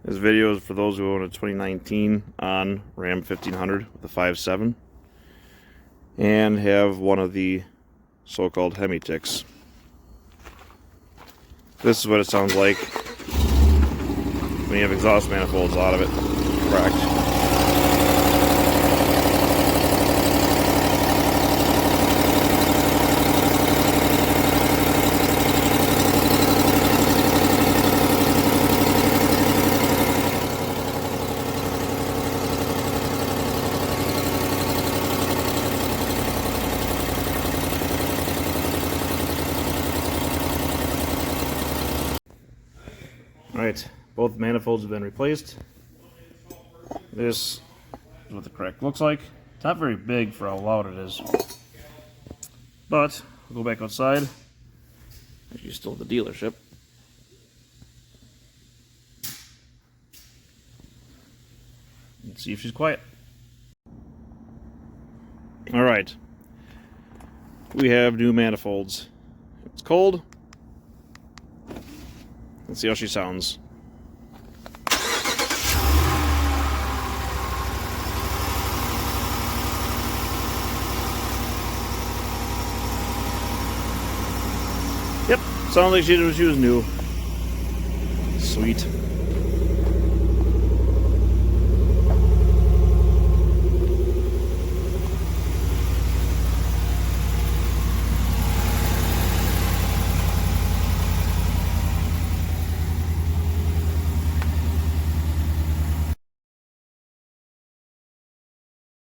This video is for those who own a 2019 on Ram 1500 with a 5.7 and have one of the so-called Hemi ticks. This is what it sounds like when you have exhaust manifolds out of it cracked. Alright, both manifolds have been replaced. This is what the crack looks like. It's not very big for how loud it is. But, we'll go back outside. She's still at the dealership. And see if she's quiet. Alright. We have new manifolds. It's cold. Let's see how she sounds. Yep, sounds like she was new. Sweet.